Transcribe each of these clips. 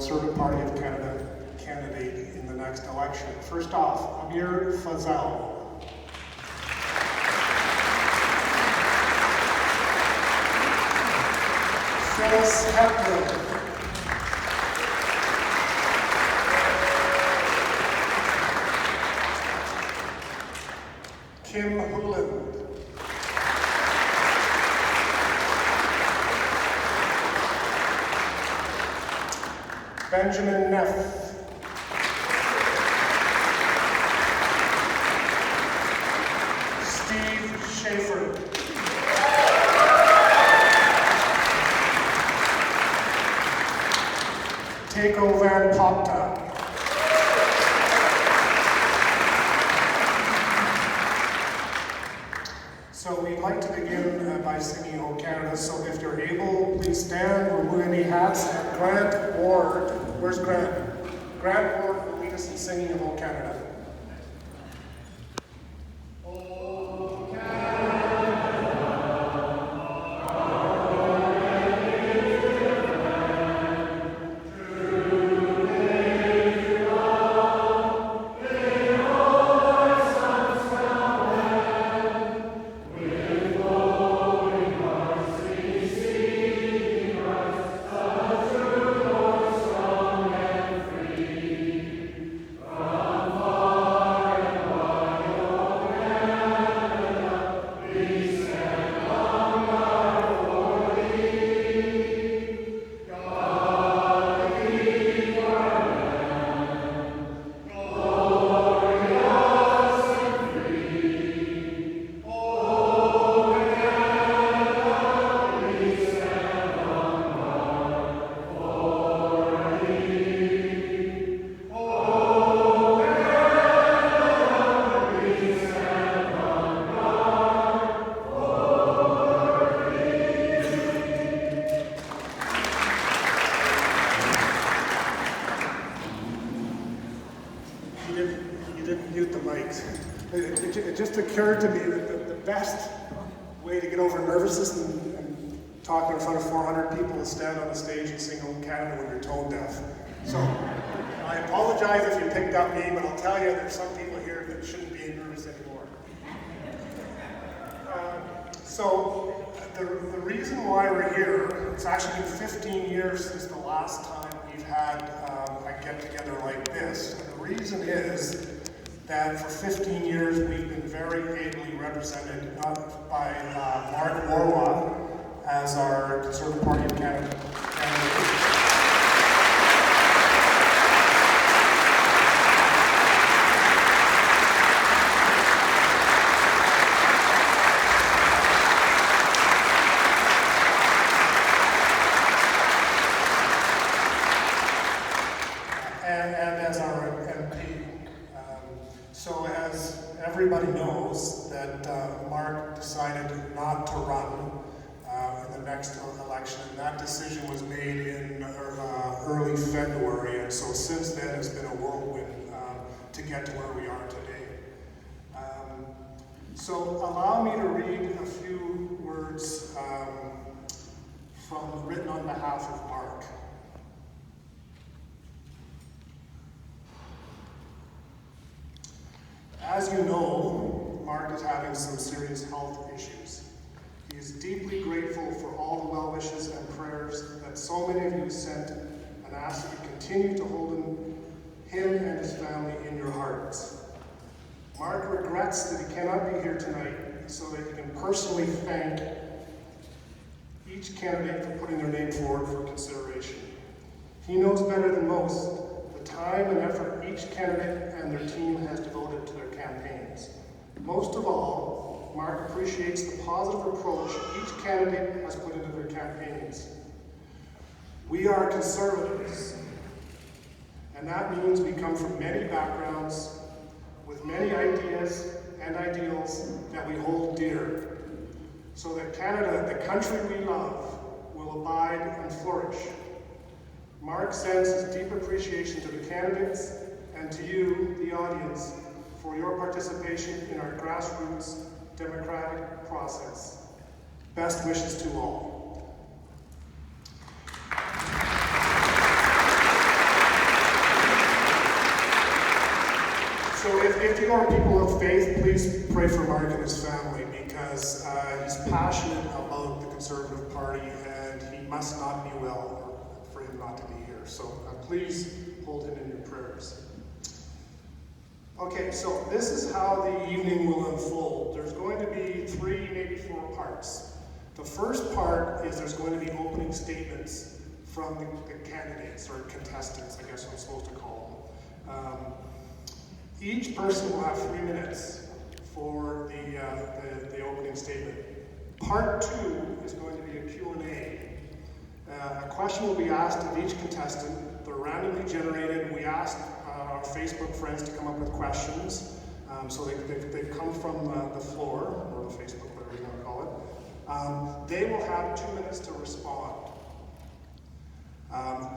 Conservative Party of Canada candidate in the next election. First off, Amir Fazal. Phyllis Hepburn. Kim Hooland. Benjamin Neff. Steve Schaefer. Teiko Van Popta. So we'd like to begin by singing O Canada, so if you're able, please stand, remove any hats, and Grant Ward, where's Grant? Grant Ward will lead us in singing of O Canada. It just occurred to me that the best way to get over nervousness and talking in front of 400 people is stand on the stage and sing O Canada when you're tone deaf. So I apologize if you picked up me, but I'll tell you there's some people here that shouldn't be nervous anymore. So the reason why we're here, it's actually been 15 years since the last time we've had a get-together like this. And the reason is that for 15 years we've been very ably represented, not by Mark Warwa as our Conservative Party of Canada candidate. And as our MP. So as everybody knows that Mark decided not to run in the next election, and that decision was made in early February, and so since then it's been a whirlwind to get to where we are today. So allow me to read a few words written on behalf of Mark. As you know, Mark is having some serious health issues. He is deeply grateful for all the well wishes and prayers that so many of you sent, and ask that you continue to hold him and his family in your hearts. Mark regrets that he cannot be here tonight so that he can personally thank each candidate for putting their name forward for consideration. He knows better than most the time and effort each candidate and their team has devoted to their campaigns. Most of all, Mark appreciates the positive approach each candidate has put into their campaigns. We are Conservatives, and that means we come from many backgrounds with many ideas and ideals that we hold dear, so that Canada, the country we love, will abide and flourish. Mark sends his deep appreciation to the candidates and to you, the audience, for your participation in our grassroots democratic process. Best wishes to all. if you are people of faith, please pray for Mark and his family, because he's passionate about the Conservative Party and he must not be well for him not to be here. So please hold him in your prayers. Okay, so this is how the evening will unfold. There's going to be 3, maybe 4 parts. The first part is there's going to be opening statements from the candidates, or contestants, I guess I'm supposed to call them. Each person will have 3 minutes for the opening statement. Part 2 is going to be a Q&A. A question will be asked of each contestant. They're randomly generated. We asked our Facebook friends to come up with questions. So they've come from the floor, or the Facebook, whatever you want to call it. They will have 2 minutes to respond.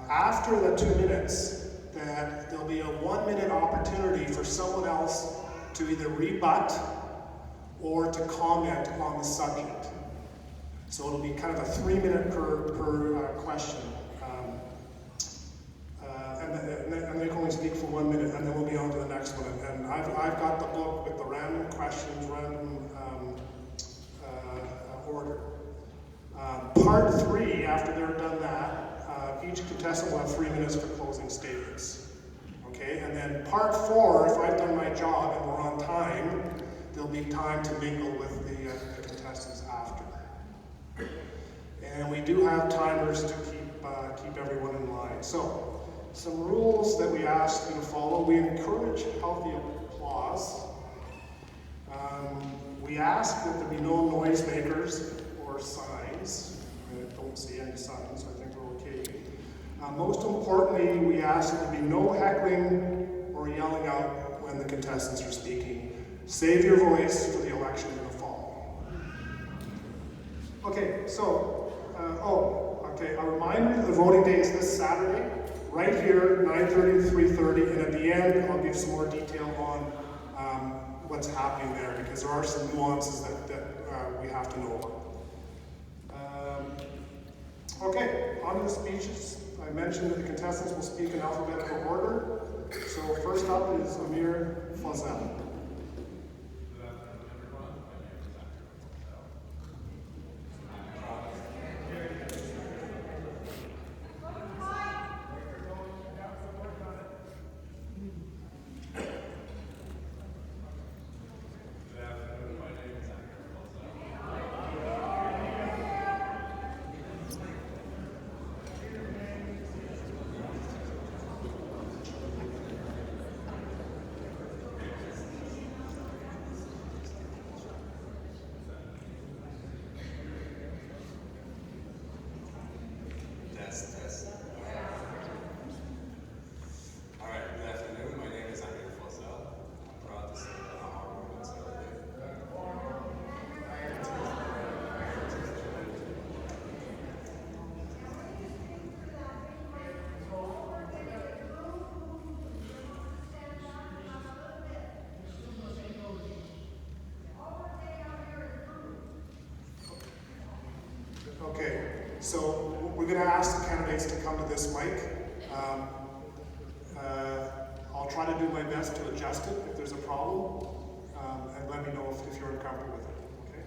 After the 2 minutes, there'll be a 1-minute opportunity for someone else to either rebut or to comment on the subject. So it'll be kind of a 3-minute per question. And they can only speak for 1 minute, and then we'll be on to the next one. And I've got the book with the random questions, random order. Part 3, after they're done that, each contestant will have 3 minutes for closing statements. Okay, and then part 4, if I've done my job and we're on time, there'll be time to mingle with the contestants after. And we do have timers to keep everyone in line. So, some rules that we ask you to follow. We encourage healthy applause. We ask that there be no noisemakers or signs. I don't see any signs, so I think we're okay. Most importantly, we ask that there be no heckling or yelling out when the contestants are speaking. Save your voice for the election in the fall. Okay, so, a reminder that the voting day is this Saturday, right here, 9:30 to 3:30, and at the end, I'll give some more detail on what's happening there, because there are some nuances that we have to know about. Okay, on to the speeches. I mentioned that the contestants will speak in alphabetical order. So first up is Amir Fazal. Okay, so we're going to ask the candidates to come to this mic. I'll try to do my best to adjust it if there's a problem, and let me know if you're uncomfortable with it, okay?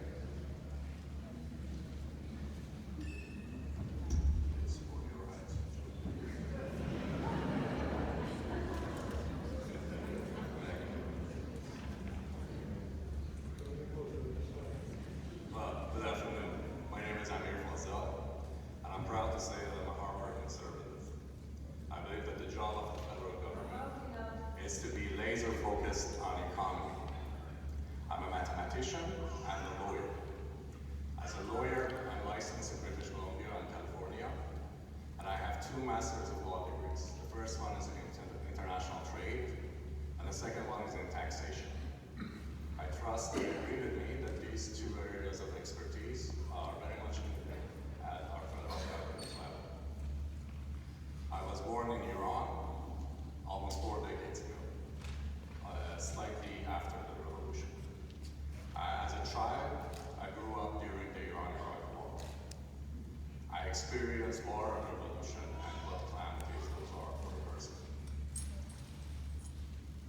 Good afternoon. My name is Amir Fazal, and I'm proud to say that I'm a hardworking conservative. I believe that the job of the federal government is to be laser focused on economy. I'm a mathematician and a lawyer. As a lawyer, I'm licensed in British Columbia and California, and I have 2 Masters of Law degrees. The first one is in international trade, and the second one is in taxation. I trust that you agree with me that these 2 areas of expertise are very much needed at our federal government level. I was born in Iran almost 4 decades ago, slightly after the revolution. As a child, I grew up during the Iran-Iraq War. I experienced war and revolution and what calamities those are for a person.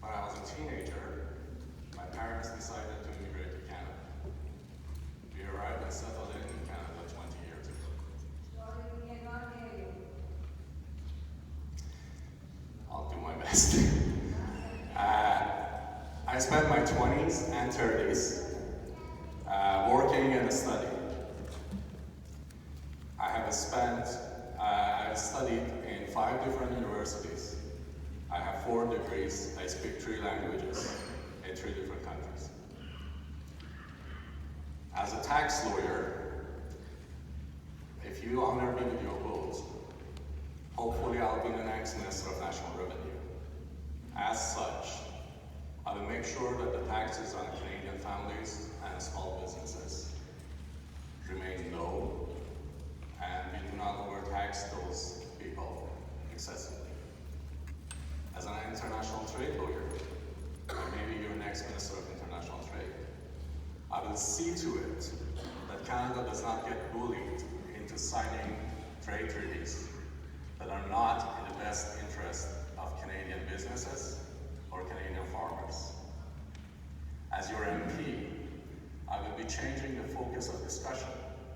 When I was a teenager, I spent my 20s and 30s working and studying. I've studied in 5 different universities. I have 4 degrees. I speak 3 languages in 3 different countries. As a tax lawyer, if you honor me with your vote, hopefully I'll be the next Minister of National Revenue. As such, I will make sure that the taxes on Canadian families and small businesses remain low, and we do not overtax those people excessively. As an international trade lawyer, and maybe your next Minister of International Trade, I will see to it that Canada does not get bullied into signing trade treaties that are not in the best interest of Canadian businesses or Canadian farmers. As your MP, I will be changing the focus of discussion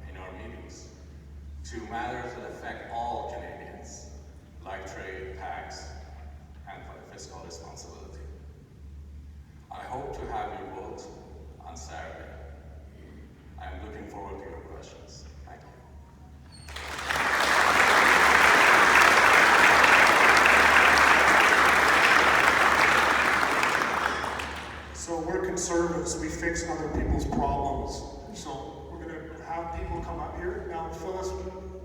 in our meetings to matters that affect all Canadians, like trade, tax, and fiscal responsibility. I hope to have your vote on Saturday. I am looking forward to your questions. Thank you. So we're conservatives, we fix other people's problems. So we're gonna have people come up here. Now, Phyllis,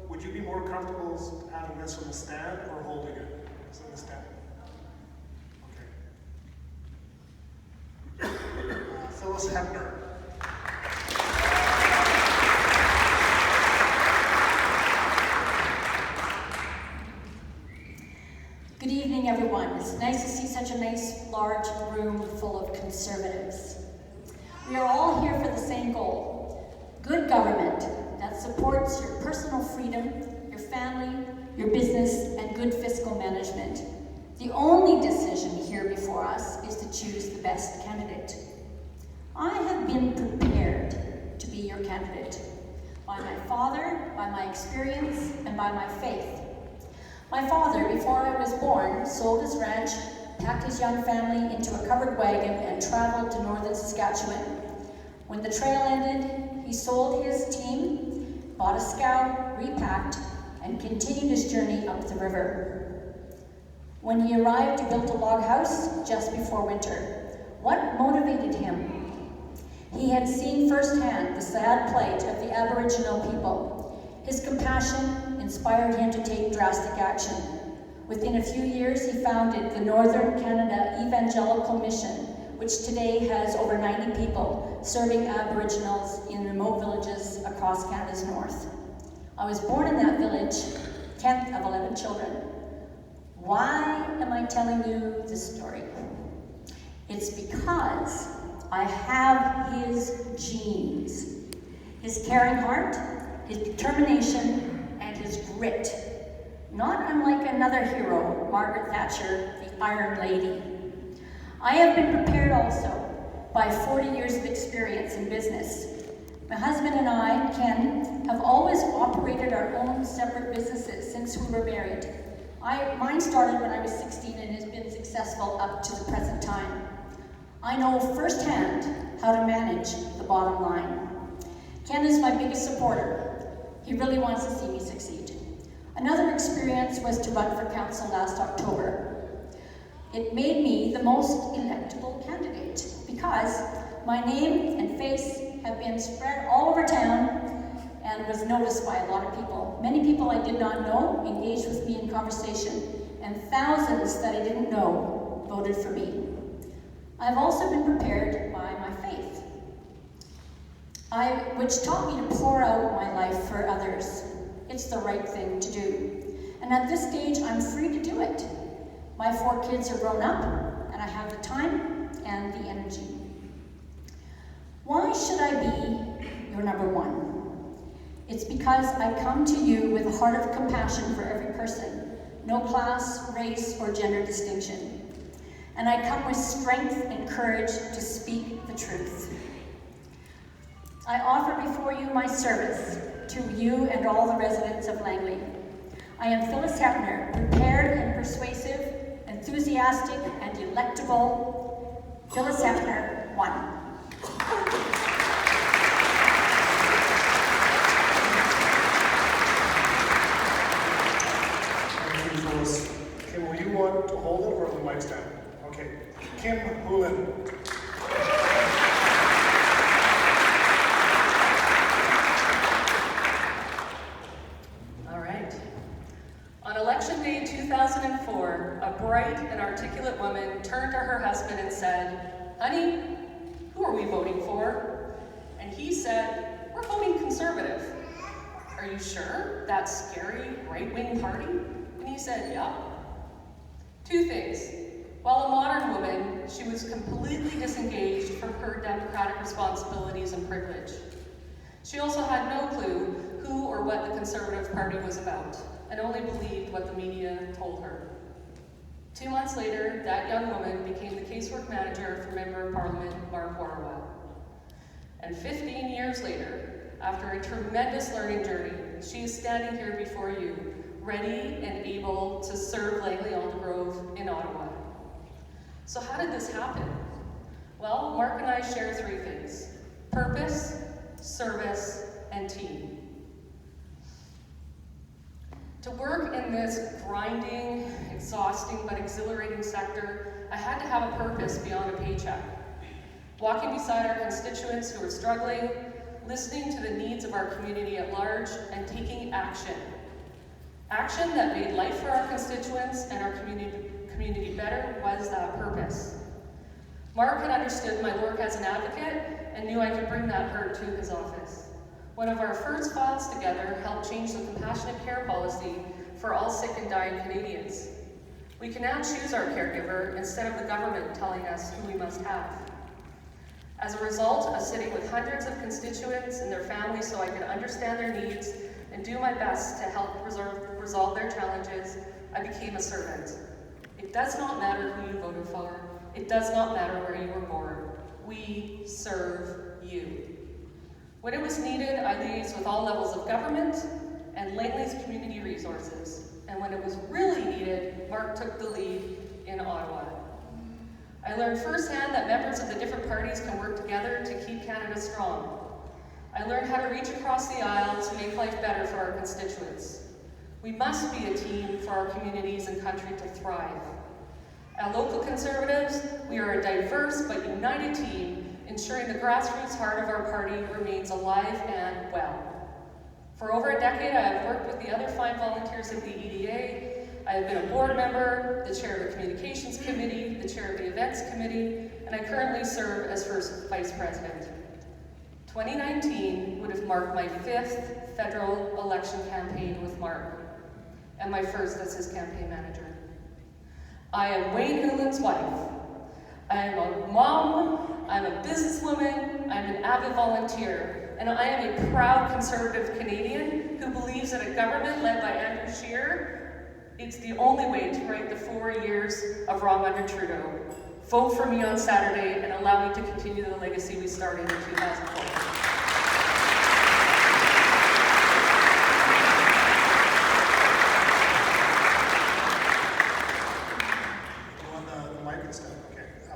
would you be more comfortable having this on the stand or holding it? It's on the stand. Okay. Phyllis Hepner. Good evening, everyone. It's nice to see such a nice, large room full of conservatives. We are all here for the same goal: good government that supports your personal freedom, your family, your business, and good fiscal management. The only decision here before us is to choose the best candidate. I have been prepared to be your candidate by my father, by my experience, and by my faith. My father, before I was born, sold his ranch, packed his young family into a covered wagon, and traveled to northern Saskatchewan. When the trail ended, he sold his team, bought a scow, repacked, and continued his journey up the river. When he arrived, he built a log house just before winter. What motivated him? He had seen firsthand the sad plight of the Aboriginal people. His compassion inspired him to take drastic action. Within a few years, he founded the Northern Canada Evangelical Mission, which today has over 90 people serving Aboriginals in remote villages across Canada's north. I was born in that village, 10th of 11 children. Why am I telling you this story? It's because I have his genes. His caring heart, his determination, and his grit. Not unlike another hero, Margaret Thatcher, the Iron Lady. I have been prepared also by 40 years of experience in business. My husband and I, Ken, have always operated our own separate businesses since we were married. Mine started when I was 16 and has been successful up to the present time. I know firsthand how to manage the bottom line. Ken is my biggest supporter. He really wants to see me succeed. Another experience was to run for council last October. It made me the most electable candidate because my name and face have been spread all over town and was noticed by a lot of people. Many people I did not know engaged with me in conversation, and thousands that I didn't know voted for me. I've also been prepared by my faith, which taught me to pour out my life for others. It's the right thing to do. And at this stage, I'm free to do it. My 4 kids are grown up, and I have the time and the energy. Why should I be your number one? It's because I come to you with a heart of compassion for every person, no class, race, or gender distinction. And I come with strength and courage to speak the truth. I offer before you my service to you and all the residents of Langley. I am Phyllis Hepner, prepared and persuasive, enthusiastic, enthusiastic, and electable Phyllis Hefner, 1. Kim, will you want to hold it or will the mic stand? Okay. Kim Hoolan. All right. On Election Day 2004, a bright and articulate woman turned to her husband and said, "Honey, who are we voting for?" And he said, "We're voting Conservative." "Are you sure? That scary right-wing party?" And he said, "Yeah." 2 things. While a modern woman, she was completely disengaged from her democratic responsibilities and privilege. She also had no clue who or what the Conservative Party was about, and only believed what the media told her. 2 months later, that young woman became the casework manager for Member of Parliament Mark Warwell. And 15 years later, after a tremendous learning journey, she is standing here before you, ready and able to serve Langley Aldergrove in Ottawa. So how did this happen? Well, Mark and I share 3 things: purpose, service, and team. To work in this grinding, exhausting, but exhilarating sector, I had to have a purpose beyond a paycheck. Walking beside our constituents who are struggling, listening to the needs of our community at large, and taking action. Action that made life for our constituents and our community better was that purpose. Mark had understood my work as an advocate and knew I could bring that hurt to his office. One of our first files together helped change the compassionate care policy for all sick and dying Canadians. We can now choose our caregiver instead of the government telling us who we must have. As a result of sitting with hundreds of constituents and their families so I could understand their needs and do my best to help resolve their challenges, I became a servant. It does not matter who you voted for. It does not matter where you were born. We serve you. When it was needed, I liaised with all levels of government and Langley's community resources. And when it was really needed, Mark took the lead in Ottawa. I learned firsthand that members of the different parties can work together to keep Canada strong. I learned how to reach across the aisle to make life better for our constituents. We must be a team for our communities and country to thrive. At Local Conservatives, we are a diverse but united team, ensuring the grassroots heart of our party remains alive and well. For over a decade, I have worked with the other fine volunteers of the EDA. I have been a board member, the chair of the Communications Committee, the chair of the Events Committee, and I currently serve as first vice president. 2019 would have marked my 5th federal election campaign with Mark, and my first as his campaign manager. I am Wayne Hoolan's wife. I am a mom, I'm a businesswoman, I'm an avid volunteer, and I am a proud conservative Canadian who believes that a government led by Andrew Scheer, it's the only way to right the 4 years of wrong under Trudeau. Vote for me on Saturday and allow me to continue the legacy we started in 2004.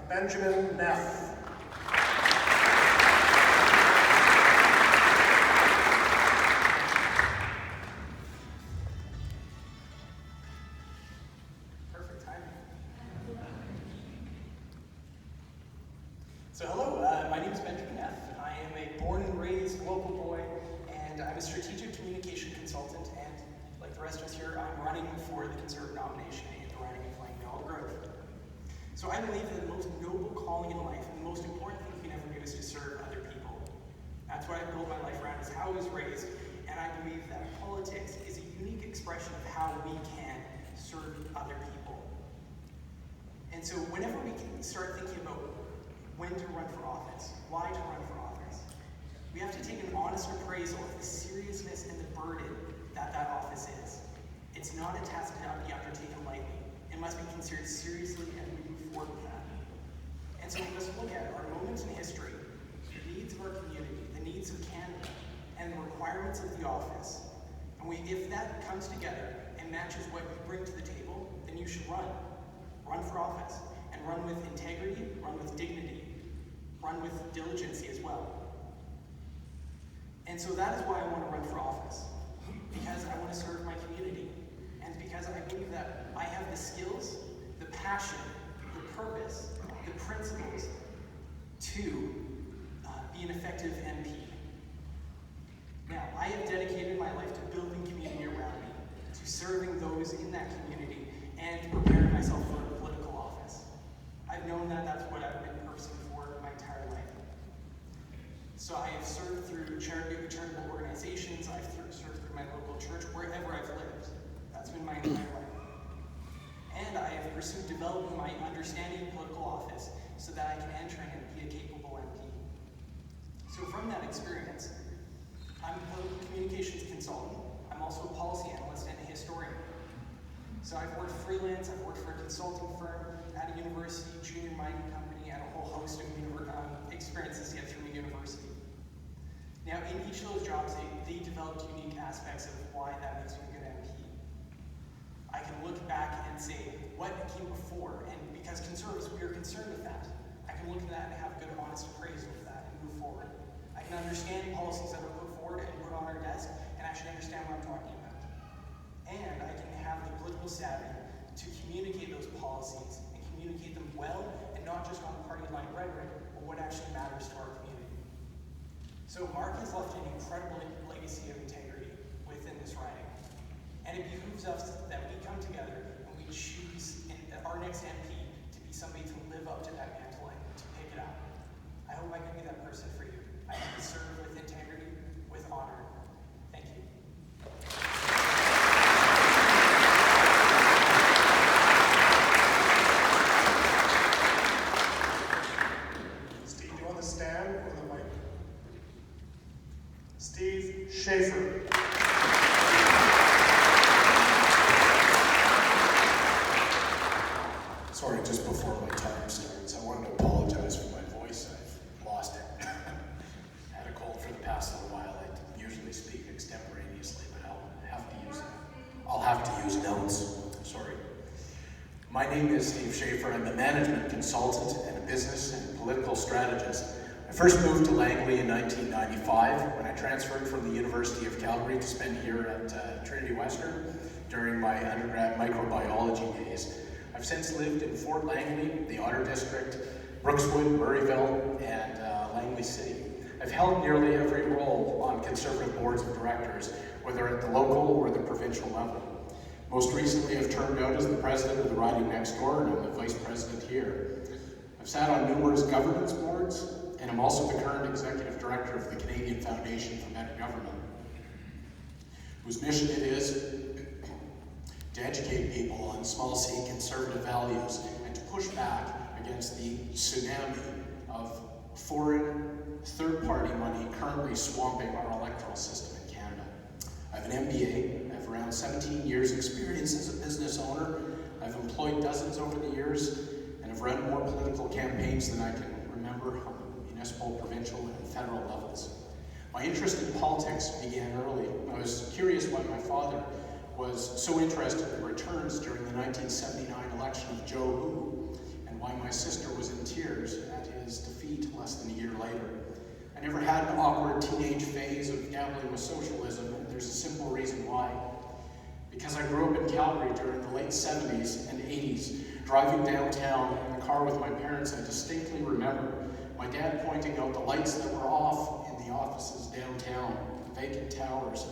Benjamin Neff. Perfect timing. So hello, my name is Benjamin Neff. I am a born and raised local boy, and I'm a strategic communication consultant, and like the rest of us here, I'm running for the Conservative nomination in the riding of Langley Aldergrove. So I believe that the most noble calling in life and the most important thing you can ever do is to serve other people. That's what I build my life around, is how I was raised, and I believe that politics is a unique expression of how we can serve other people. And so whenever we can start thinking about when to run for office, why to run for office, we have to take an honest appraisal of the seriousness and the burden that that office is. It's not a task to be undertaken lightly. It must be considered seriously and we move forward with that. And so we must look at our moments in history, the needs of our community, the needs of Canada, and the requirements of the office. And if that comes together and matches what you bring to the table, then you should run. run for office, and run with integrity, run with dignity, run with diligence as well. And so that is why I want to run for office, because I want to serve my community, and because I believe that I have the skills, the passion, the purpose, the principles to be an effective MP. Now, I have dedicated my life to building community around me, to serving those in that community, and preparing myself for a political office. I've known that that's what I've been pursuing for my entire life. So I have served through charitable organizations, I've served through my local church, wherever I've lived. That's been my entire life. And I have pursued developing my understanding of political office so that I can enter and be a capable MP. So from that experience, I'm a political communications consultant. I'm also a policy analyst and a historian. So I've worked freelance, I've worked for a consulting firm, at a university, junior mining company, and a whole host of experiences to get through a university. Now, in each of those jobs, they developed unique aspects of why that makes me a good MP. I can look back and say, what came before? And because conservatives, we are concerned with that. I can look at that and have good, honest appraisal of that and move forward. I can understand policies that are put forward and put on our desk and actually understand what I'm talking about. And I can have the political savvy to communicate those policies and communicate them well, and not just on party line rhetoric, but what actually matters to our community. So Mark has left an incredible legacy of integrity within this riding. And it behooves us that we come together and we choose our next MP to be somebody to live up to that mantle and to pick it up. I hope I can be that person for you. I can serve with integrity, with honor. Thank you. Steve, do you want the stand or the mic? Steve Schaefer. Sorry, just before my time starts, I wanted to apologize for my voice. I've lost it. Had a cold for the past little while. I usually speak extemporaneously, but I'll have to use notes. Sorry. My name is Steve Schaefer. I'm a management consultant and a business and political strategist. I first moved to Langley in 1995 when I transferred from the University of Calgary to spend a year at Trinity Western during my undergrad microbiology days. I've since lived in Fort Langley, the Otter District, Brookswood, Murrayville, and Langley City. I've held nearly every role on Conservative boards of directors, whether at the local or the provincial level. Most recently, I've turned out as the president of the riding next door, and I'm the vice president here. I've sat on numerous governance boards, and I'm also the current executive director of the Canadian Foundation for Better Government, whose mission it is to educate people on small C conservative values and to push back against the tsunami of foreign third-party money currently swamping our electoral system in Canada. I have an MBA, I have around 17 years experience as a business owner, I've employed dozens over the years, and I've run more political campaigns than I can remember on the municipal, provincial, and federal levels. My interest in politics began early. I was curious why my father was so interested in returns during the 1979 election of Joe Who, and why my sister was in tears at his defeat less than a year later. I never had an awkward teenage phase of dabbling with socialism, and there's a simple reason why. Because I grew up in Calgary during the late 70s and 80s, driving downtown in the car with my parents, I distinctly remember my dad pointing out the lights that were off in the offices downtown, the vacant towers.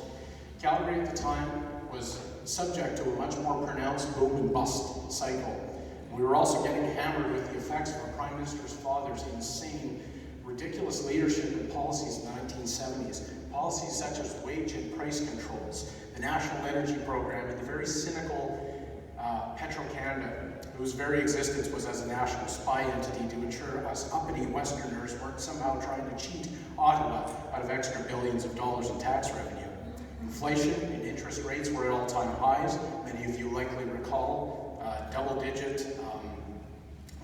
Calgary at the time was subject to a much more pronounced boom and bust cycle. We were also getting hammered with the effects of our Prime Minister's father's insane, ridiculous leadership and policies in the 1970s. Policies such as wage and price controls, the National Energy Program, and the very cynical Petro-Canada, whose very existence was as a national spy entity to ensure us uppity Westerners weren't somehow trying to cheat Ottawa out of extra billions of dollars in tax revenue. Inflation and interest rates were at all-time highs. Many of you likely recall double-digit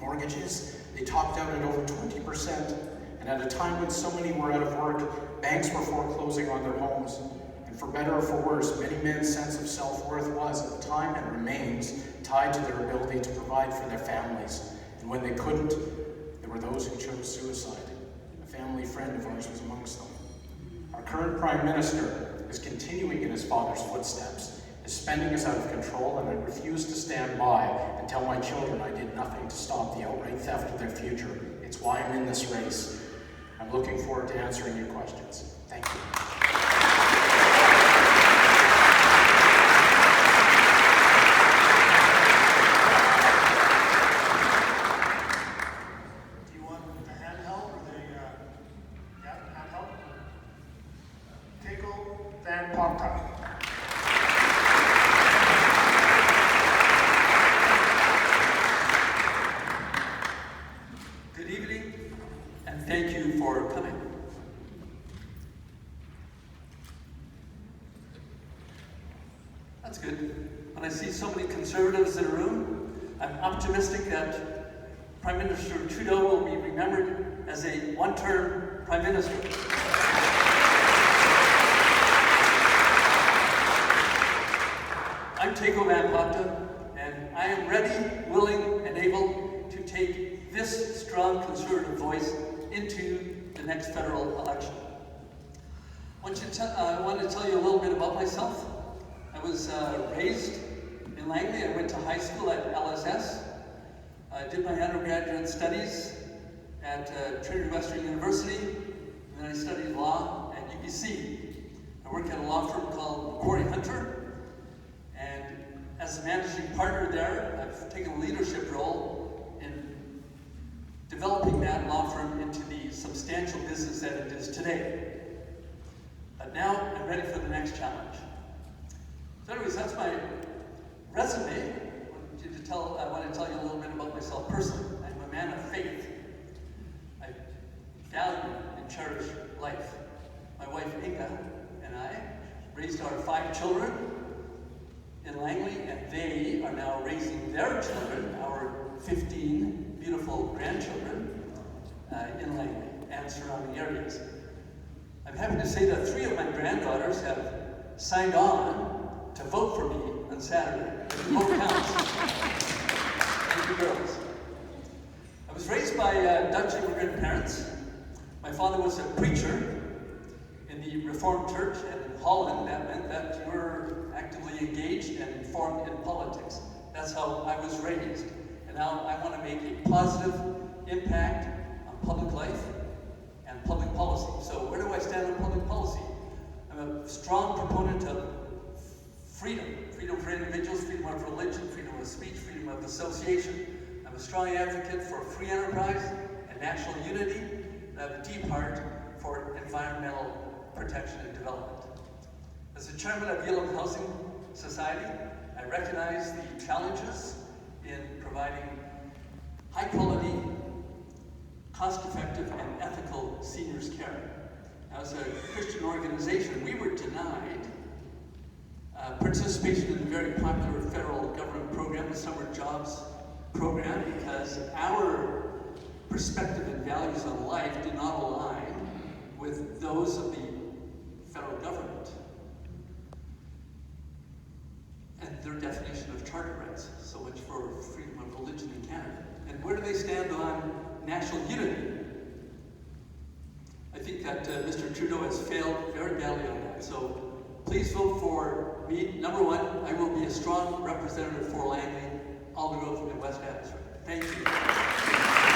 mortgages. They topped out at over 20%. And at a time when so many were out of work, banks were foreclosing on their homes, and And for better or for worse, many men's sense of self-worth was, at the time and remains, tied to their ability to provide for their families. And when they couldn't, there were those who chose suicide. A family friend of ours was amongst them. Our current Prime Minister is continuing in his father's footsteps. His spending is out of control, and I refuse to stand by and tell my children I did nothing to stop the outright theft of their future. It's why I'm in this race. I'm looking forward to answering your questions. Thank you. Do you want the handheld or the, handheld? Keiko Van Pokta. Good evening, and thank you for coming. That's good. When I see so many Conservatives in a room, I'm optimistic that Prime Minister Trudeau will be remembered as a one-term Prime Minister. I'm Teiko Van Pokta, and I am ready, willing, and able to take this strong Conservative voice into the next federal election. I want to tell you a little bit about myself. I was raised in Langley. I went to high school at LSS. I did my undergraduate studies at Trinity Western University, and then I studied law at UBC. I work at a law firm called Macquarie Hunter, and as a managing partner there, I've taken a leadership role in developing that law firm into the substantial business that it is today. But now I'm ready for the next challenge. So anyways, that's my resume. I want to tell you a little bit about myself personally. I'm a man of faith. I value and cherish life. My wife Inga and I raised our 5 children in Langley, and they are now raising their children, our 15 beautiful grandchildren, in Langley and surrounding areas. I'm happy to say that 3 of my granddaughters have signed on to vote for me on Saturday. The vote counts. Thank you, girls. I was raised by Dutch immigrant parents. My father was a preacher in the Reformed Church, and in Holland, that meant that you were actively engaged and informed in politics. That's how I was raised. And now I want to make a positive impact on public life and public policy. So where do I stand on public policy? I'm a strong proponent of freedom. Freedom for individuals, freedom of religion, freedom of speech, freedom of association. I'm a strong advocate for free enterprise and national unity, and I have a deep heart for environmental protection and development. As the chairman of Yalom Housing Society, I recognize the challenges in providing high quality, cost-effective, and ethical seniors care. As a Christian organization, we were denied participation in a very popular federal government program, the Summer Jobs Program, because our perspective and values on life did not align with those of the federal government and their definition of charter rights. So much for freedom of religion in Canada. And where do they stand on national unity? I think that Mr. Trudeau has failed very badly on that. So please vote for me. Number 1, I will be a strong representative for Langley, Aldergrove, and West Abbotsford. Thank you.